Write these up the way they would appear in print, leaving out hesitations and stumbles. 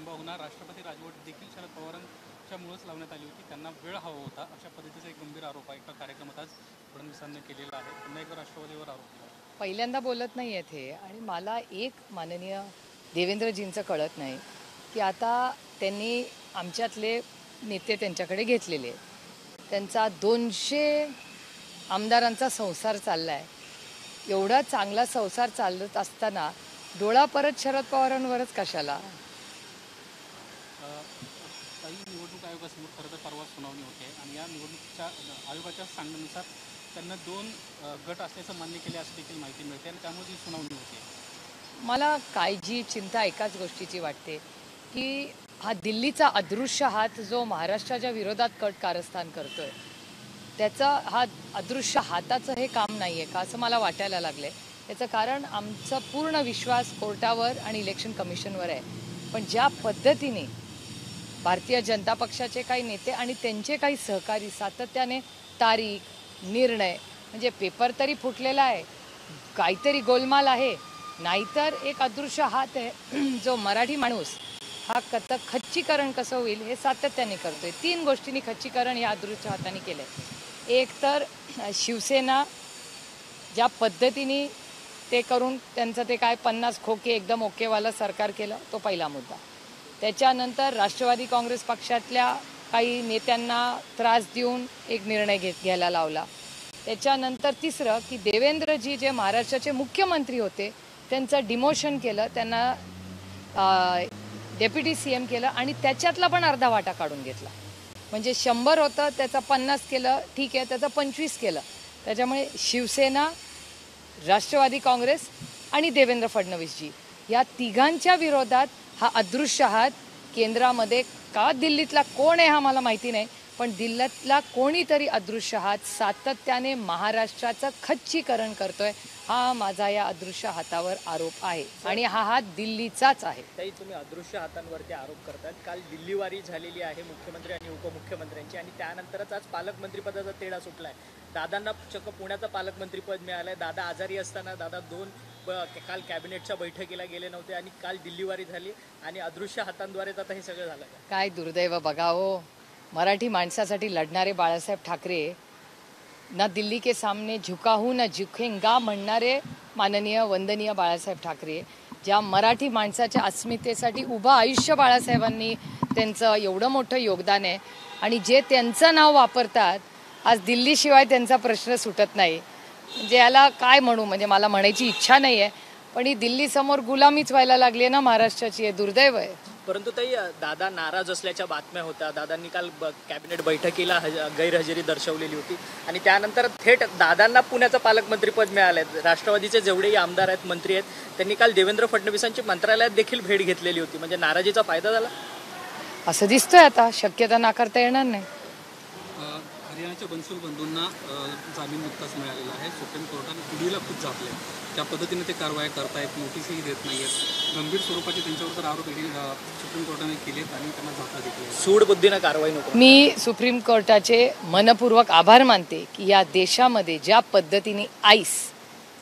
संभावना राष्ट्रपती राजवट देखील शरद पवारांच्यामुळेच लावण्यात आली होती, त्यांना वेळ हवा होता, अशा पद्धतीचा एक गंभीर आरोप आहे एका कार्यक्रमात आज फडणवीसांनी केलेला आहे. पुन्हा एकदा राष्ट्रवादीवर आरोप केला. पहिल्यांदा बोलत नाही आहेत हे. आणि मला एक माननीय देवेंद्रजींचं कळत नाही की आता त्यांनी आमच्यातले नेते त्यांच्याकडे घेतलेले, त्यांचा 200 आमदारांचा संसार चालला आहे. एवढा चांगला संसार चालत असताना डोळा परत शरद पवारांवरच कशाला? काही निवडणूक आयोगासमोर खरं तर परवा सुनावणी होते आणि या निवडणुकीच्या आयोगाच्या सांगण्यानुसार त्यांना 2 गट असल्याचं मान्य केले असं देखील माहिती मिळते आणि त्यामुळे ही सुनावणी होते. मला काळजी चिंता एकाच गोष्टीची वाटते की हा दिल्लीचा अदृश्य हात जो महाराष्ट्राच्या विरोधात कट कारस्थान करतोय, त्याचा हा अदृश्य हाताचं हे काम नाही आहे का असं मला वाटायला लागलं आहे. याचं कारण आमचा पूर्ण विश्वास कोर्टावर आणि इलेक्शन कमिशनवर आहे. पण ज्या पद्धतीने भारतीय जनता पक्षाचे काही नेते आणि त्यांचे काही सहकारी सातत्याने तारीख, निर्णय, म्हणजे पेपर तरी फुटलेला आहे, काहीतरी गोलमाल आहे, नाहीतर एक अदृश्य हात आहे जो मराठी माणूस हा खच्चीकरण कसं होईल हे सातत्याने करतोय. 3 गोष्टींनी खच्चीकरण या अदृश्य हाताने केलं आहे. एक तर शिवसेना ज्या पद्धतीने ते करून त्यांचं ते काय 50 खोके एकदम ओकेवालं सरकार केलं, तो पहिला मुद्दा. त्याच्यानंतर राष्ट्रवादी काँग्रेस पक्षातल्या काही नेत्यांना त्रास देऊन एक निर्णय घ्यायला लावला. त्याच्यानंतर तिसरं की देवेंद्रजी जे महाराष्ट्राचे मुख्यमंत्री होते त्यांचं डिमोशन केलं, त्यांना डेप्युटी CM केलं आणि त्याच्यातला पण अर्धा वाटा काढून घेतला. म्हणजे 100 होतं त्याचं 50 केलं, ठीक आहे, त्याचं 25 केलं. त्याच्यामुळे शिवसेना, राष्ट्रवादी काँग्रेस आणि देवेंद्र फडणवीसजी या तिघांच्या विरोधात हा अदृश्य हात केंद्रामध्ये का दिल्लीतला कोण आहे हा मला माहिती नाही, पण दिल्लीतला कोणीतरी अदृश्य हात सातत्याने महाराष्ट्राचं खच्चीकरण करतोय. हा माझा या अदृश्य हातावर आरोप आहे आणि हा हात दिल्लीचाच आहे. ताई, तुम्ही अदृश्य हातांवरती आरोप करतात. काल दिल्लीवारी झालेली आहे मुख्यमंत्री आणि उपमुख्यमंत्र्यांची आणि त्यानंतरच आज पालकमंत्रीपदाचा तेढा सुटलाय. दादांना चक्क पुण्याचं पालकमंत्रीपद मिळालंय. दादा आजारी असताना दादा 2 काल कॅबिनेटच्या बैठकीला गेले नव्हते आणि काल दिल्लीवारी झाली आणि अदृश्य हातांद्वारेच आता हे सगळं झालं. काय दुर्दैव बघा हो. मराठी माणसासाठी लढणारे बाळासाहेब ठाकरे, ना दिल्ली के सामने झुका हूं ना झुकेंगा म्हणणारे माननीय वंदनीय बाळासाहेब ठाकरे, ज्या मराठी माणसाच्या अस्मितेसाठी उभं आयुष्य बाळासाहेबांनी त्यांचं एवढं मोठं योगदान आहे आणि जे त्यांचं नाव वापरतात आज दिल्लीशिवाय त्यांचा प्रश्न सुटत नाही. म्हणजे याला काय म्हणू, म्हणजे मला म्हणायची इच्छा नाही आहे, पण ही दिल्लीसमोर गुलामीच व्हायला लागली आहे ना महाराष्ट्राची. हे दुर्दैव आहे. परंतु ताई, दादा नाराज असल्याच्या बातम्या होत्या. दादांनी काल कॅबिनेट बैठकीला गैरहजेरी दर्शवलेली होती आणि त्यानंतर थेट दादांना पुण्याचं पालकमंत्रीपद मिळालंय. राष्ट्रवादीचे जेवढेही आमदार आहेत, मंत्री आहेत, त्यांनी काल देवेंद्र फडणवीसांची मंत्रालयात देखील भेट घेतलेली होती. म्हणजे नाराजीचा फायदा झाला असं दिसतोय. आता शक्यता नाकारता येणार नाही. हरियाणाच्या बनसोड बंधूंना जामीन नुकताच मिळालेला आहे. सुप्रीम कोर्टाने ईडीला खूप झापले. त्या पद्धतीने ते कारवाई करतायत, नोटीसही देत नाही आहेत. गंभीर स्वरूपाचे त्यांच्यावर आरोप सुप्रीम कोर्टाने केलेत आणि त्यांना झापा देखील. सूड बुद्धीनं कारवाई नको. मी सुप्रीम कोर्टाचे मनपूर्वक आभार मानते की या देशामध्ये ज्या पद्धतीने आईस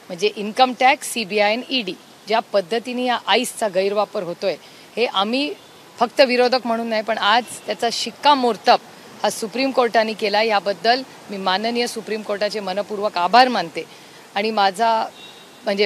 म्हणजे इन्कम टॅक्स, CBI आणि ED ज्या पद्धतीने या आईसचा गैरवापर होतोय, हे आम्ही फक्त विरोधक म्हणून नाही, पण आज त्याचा शिक्कामोर्तब हा सुप्रीम कोर्टाने केला. याबद्दल मी माननीय सुप्रीम कोर्टाचे मनपूर्वक आभार मानते. आणि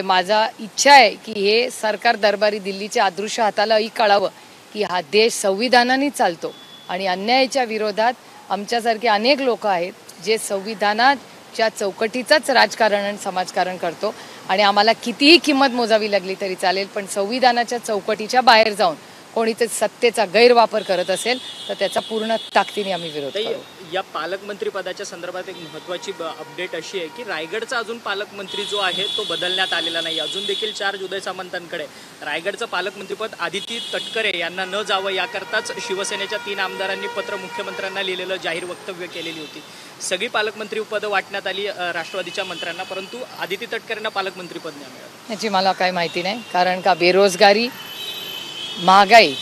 माझा इच्छा आहे की हे सरकार दरबारी दिल्लीच्या अदृश्य हातालाही कळावं की हा देश संविधानाने चालतो आणि अन्यायाच्या विरोधात आमच्यासारखे अनेक लोक आहेत जे संविधानाच्या चौकटीचंच राजकारण आणि समाजकारण करतो. आणि आम्हाला कितीही किंमत मोजावी लागली तरी चालेल, पण संविधानाच्या चौकटीच्या बाहेर जाऊन कोणी ते सत्तेचा गैरवापर करत असेल तर त्याचा पूर्ण ताकदीने आम्ही विरोध करू. या पालकमंत्री पदाच्या संदर्भात एक महत्त्वाची अपडेट अशी आहे की रायगडचा अजून पालकमंत्री जो आहे तो बदलण्यात आलेला नाही. अजून देखील चार्ज उदय सामंतांकडे. रायगडचं पालकमंत्रीपद आदिती तटकरे यांना न जावं याकरताच शिवसेनेच्या 3 आमदारांनी पत्र मुख्यमंत्र्यांना लिहिलेलं जाहीर वक्तव्य केलेली होती. सगळी पालकमंत्री पदं वाटण्यात आली राष्ट्रवादीच्या मंत्र्यांना, परंतु आदिती तटकरेंना पालकमंत्रीपद नाही मिळालं. याची मला काही माहिती नाही. कारण का बेरोजगारी, महागाई,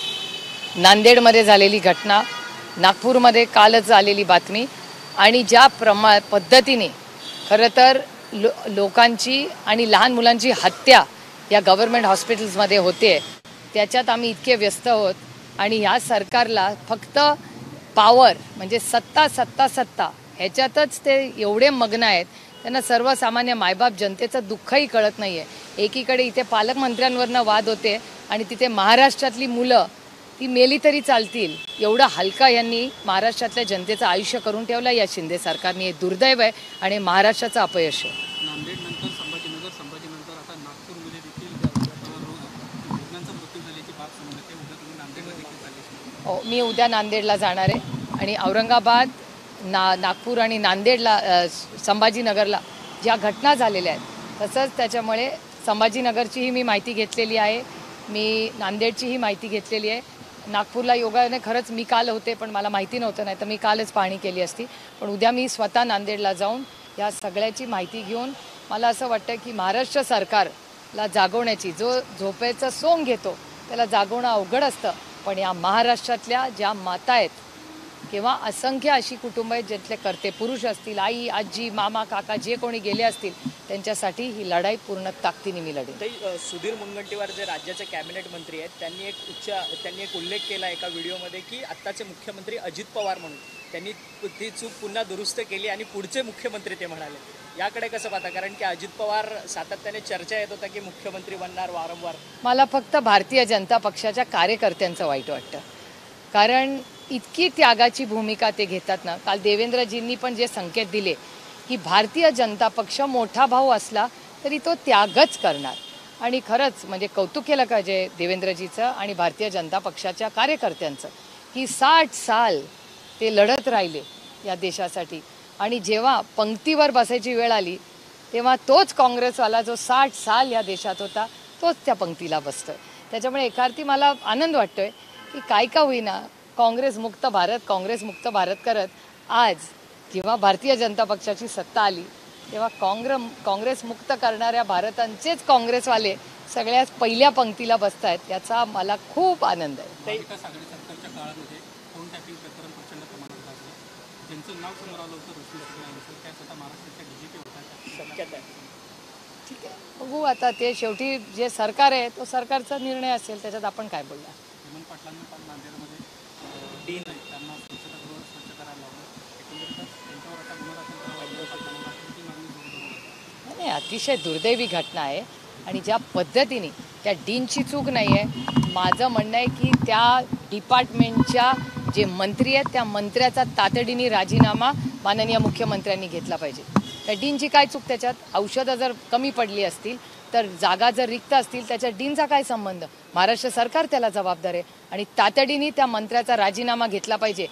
नांदेडमध्ये झालेली घटना, नागपूरमध्ये कालच झालेली बातमी आणि ज्या पद्धतीने खरं तर लोकांची आणि लहान मुलांची हत्या या गव्हर्नमेंट हॉस्पिटल्समध्ये होते, त्याच्यात आम्ही इतके व्यस्त आहोत आणि ह्या सरकारला फक्त पॉवर म्हणजे सत्ता सत्ता सत्ता ह्याच्यातच ते एवढे मग्न आहेत, त्यांना सर्वसामान्य मायबाप जनतेचं दुःखही कळत नाही आहे. एकीकडे इथे पालकमंत्र्यांवरनं वाद होते आणि तिथे महाराष्ट्रातली मुलं ती मेली तरी चालतील एवढा हलका यांनी महाराष्ट्रातल्या जनतेचं आयुष्य करून ठेवलं या शिंदे सरकारने. हे दुर्दैव आहे आणि महाराष्ट्राचं अपयश आहे. नांदेडनंतर संभाजीनगर, संभाजीनंतर आता नागपूरमध्ये देखील रुग्णांचा मृत्यू झाल्याची बाब समोर येते. उद्या तुम्ही नांदेडला देखील चालले. हो, मी उद्या नांदेडला जाणार आहे आणि औरंगाबाद, नागपूर आणि नांदेडला संभाजीनगरला ज्या घटना झालेल्या आहेत तसंच त्याच्यामुळे संभाजीनगरचीही मी माहिती घेतलेली आहे, मी नांदेडचीही माहिती घेतलेली आहे. नागपूरला योगाने खरंच मी काल होते पण मला माहिती नव्हतं, नाही तर मी कालच पाहणी केली असती. पण उद्या मी स्वतः नांदेडला जाऊन या सगळ्याची माहिती घेऊन मला असं वाटतं की महाराष्ट्र सरकारला जागवण्याची, जो झोपेचं सोंग घेतो त्याला जागवणं अवघड असतं, पण या महाराष्ट्रातल्या ज्या माता आहेत किंवा असंख्य अशी कुटुंब आहेत ज्यातले कर्ते पुरुष असतील, आई आजी मामा काका जे कोणी गेले असतील त्यांच्यासाठी ही लढाई पूर्ण ताकदीने मी लढेन. सुधीर मुनगंटीवार जे राज्याचे कॅबिनेट मंत्री आहेत त्यांनी एक उल्लेख केला एका व्हिडिओमध्ये की आत्ताचे मुख्यमंत्री अजित पवार म्हणून त्यांनी ती चूक पुन्हा दुरुस्त केली आणि पुढचे मुख्यमंत्री ते म्हणाले. याकडे कसं पाहता, कारण की अजित पवार सातत्याने चर्चा येत होता की मुख्यमंत्री बनणार वारंवार. मला फक्त भारतीय जनता पक्षाच्या कार्यकर्त्यांचं वाईट वाटतं, कारण इतकी त्यागाची भूमिका ते घेतात ना. काल देवेंद्रजींनी पण जे संकेत दिले की भारतीय जनता पक्ष मोठा भाऊ असला तरी तो त्यागच करणार, आणि खरंच म्हणजे कौतुक केलं पाहिजे देवेंद्रजीचं आणि भारतीय जनता पक्षाच्या कार्यकर्त्यांचं की 60 साल ते लढत राहिले या देशासाठी, आणि जेव्हा पंक्तीवर बसायची वेळ आली तेव्हा तोच काँग्रेसवाला जो 60 साल या देशात होता तोच त्या पंक्तीला बसतोय. त्याच्यामुळे एका अर्थी मला आनंद वाटतोय की काय का होईना काँग्रेस मुक्त भारत करत आज जेव्हा भारतीय जनता पक्षाची सत्ता आली तेव्हा काँग्रेस मुक्त करणाऱ्या भारतांचेच काँग्रेसवाले सगळ्यात पहिल्या पंक्तीला बसत आहेत, याचा मला खूप आनंद आहे. महाविकास आघाडी सरकारच्या काळामध्ये फोन टॅपिंग प्रकरण प्रचंड प्रमाणात गाजलं. त्यांचं नाव समोर आलं होतं रोशनी शुक्ला, त्या स्वतः महाराष्ट्राच्या डीजीपी होत्या. शक्यता आहे. ठीक आहे, बघू आता ते शेवटी जे सरकार आहे तो सरकारचा निर्णय असेल, त्याच्यात आपण काय बोलणार. हेमंत पाटलांनी पण नांदेडमध्ये त्यांना स्वच्छतागृह स्वच्छ करायला लावलं. एकंदरीतच त्यांच्यावर असा गुन्हा दाखल करावा लागला. पाटलांना ती मागणी जोर धरून होती. नाही, अतिशय दुर्दैवी घटना आहे आणि ज्या पद्धतीने त्या डीनची चूक नाही आहे. माझं म्हणणं आहे की त्या डिपार्टमेंटच्या जे मंत्री आहेत त्या मंत्र्याचा तातडीने राजीनामा माननीय मुख्यमंत्र्यांनी घेतला पाहिजे. त्या डीनची काय चूक, त्याच्यात औषधं जर कमी पडली असतील तर जागा जर रिक्त असतील त्याच्या डीनचा काय संबंध. महाराष्ट्र सरकार त्याला जबाबदार आहे आणि तातडीने त्या मंत्र्याचा राजीनामा घेतला पाहिजे.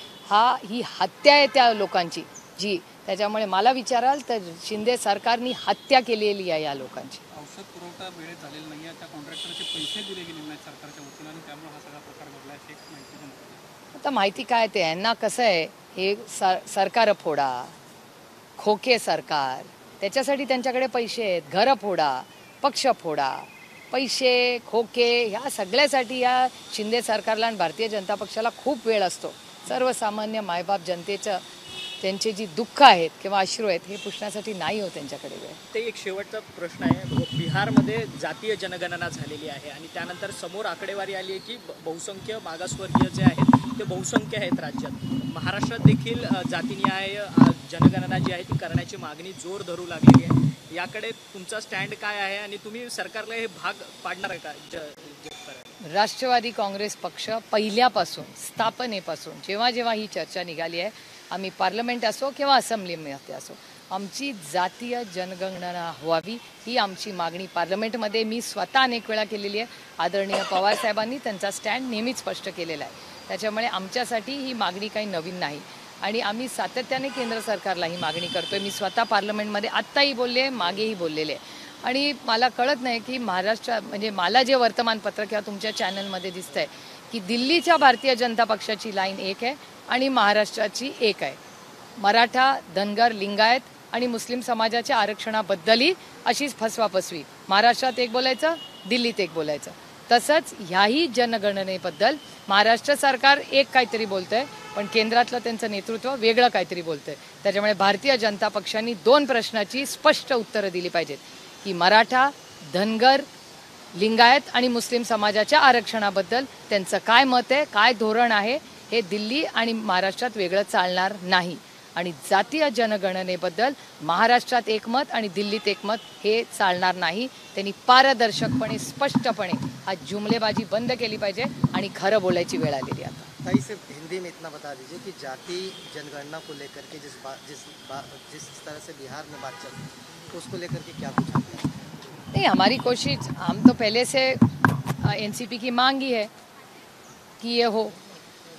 ही हत्या आहे त्या लोकांची जी, त्याच्यामुळे मला विचाराल तर शिंदे सरकारने हत्या केलेली आहे या लोकांची. औषध पुरवठा वेळेत झालेला नाही आहे, त्या कॉन्ट्रॅक्टरचे पैसे दिले गेले नाहीत सरकारच्या वतीनं आणि त्यामुळे हा सगळा प्रकार घडला आहे. एक माहिती देणार. आता माहिती काय ते यांना कसं आहे, हे सरकार फोडा, खोके सरकार, त्याच्यासाठी त्यांच्याकडे पैसे आहेत. घरं फोडा, पक्ष फोडा, पैसे खोके, ह्या सगळ्यासाठी या शिंदे सरकारला आणि भारतीय जनता पक्षाला खूप वेळ असतो. सर्वसामान्य मायबाप जनतेचं त्यांचे जी दुःख आहेत किंवा अश्रू आहेत हे पुसण्यासाठी नाही हो त्यांच्याकडे वेळ. ते एक शेवटचा प्रश्न आहे. बिहारमध्ये जातीय जनगणना झालेली आहे आणि त्यानंतर समोर आकडेवारी आली आहे की बहुसंख्य मागासवर्गीय जे आहेत ते बहुसंख्य आहेत राज्यात. महाराष्ट्रात देखील जातीनिहाय जनगणना जी आहे ती करण्याची मागणी जोर धरू लागलेली आहे. याकडे तुमचा स्टँड काय आहे आणि तुम्ही सरकारला हे भाग पाडणार आहे का? राष्ट्रवादी काँग्रेस पक्ष पहिल्यापासून स्थापनेपासून जेव्हा ही चर्चा निघाली आहे, आम्ही पार्लमेंट असो किंवा असेंब्लीमध्ये असो, आमची जातीय जनगणना व्हावी ही आमची मागणी पार्लमेंटमध्ये मी स्वतः अनेक वेळा केलेली आहे. आदरणीय पवारसाहेबांनी त्यांचा स्टँड नेहमीच स्पष्ट केलेला आहे. त्याच्यामुळे आमच्यासाठी ही मागणी काही नवीन नाही आणि आम्ही सातत्याने केंद्र सरकारला ही मागणी करतोय. मी स्वतः पार्लमेंटमध्ये आत्ताही बोलले आहे, मागेही बोललेले आहे. आणि मला कळत नाही की महाराष्ट्र म्हणजे मला जे वर्तमानपत्र किंवा तुमच्या चॅनलमध्ये दिसतं आहे की दिल्लीच्या भारतीय जनता पक्षाची लाईन एक आहे आणि महाराष्ट्राची एक आहे. मराठा, धनगर, लिंगायत आणि मुस्लिम समाजाच्या आरक्षणाबद्दलही अशीच फसवाफसवी. महाराष्ट्रात एक बोलायचं, दिल्लीत एक बोलायचं. तसंच ह्याही जनगणनेबद्दल महाराष्ट्र सरकार एक काहीतरी बोलतंय पण केंद्रातलं त्यांचं नेतृत्व वेगळं काहीतरी बोलतंय. त्याच्यामुळे भारतीय जनता पक्षांनी 2 प्रश्नाची स्पष्ट उत्तरं दिली पाहिजेत की मराठा, धनगर लिंगायत आणि मुस्लिम समाजाच्या आरक्षणाबद्दल त्यांचं काय मत आहे, काय धोरण आहे, हे दिल्ली आणि महाराष्ट्रात वेगळं चालणार नाही. आणि जातीय जनगणनेबद्दल महाराष्ट्रात एकमत आणि दिल्लीत एकमत हे चालणार नाही. त्यांनी पारदर्शकपणे स्पष्टपणे हा जुमलेबाजी बंद केली पाहिजे आणि खरं बोलायची वेळ आलेली आता. ताई सिर्फ हिंदी में इतना बता दीजिए कि जाति जनगणना को लेकर के जिस तरह से बिहार में बात चल रही है उसको लेकर के क्या कुछ आपका है? नहीं, हमारी कोशिश, हम तो पहले से एनसीपी की मांग ही है कि ये हो,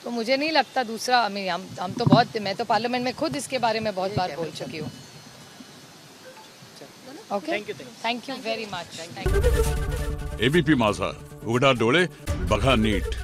तो मुझे नहीं लगता दूसरा, हम तो बहुत, मैं तो पार्लियामेंट में खुद इसके बारे में बहुत बार बोल चुकी हूँ. Okay, thank you very much. ABP माझा, उघडा डोळे बघा नीट.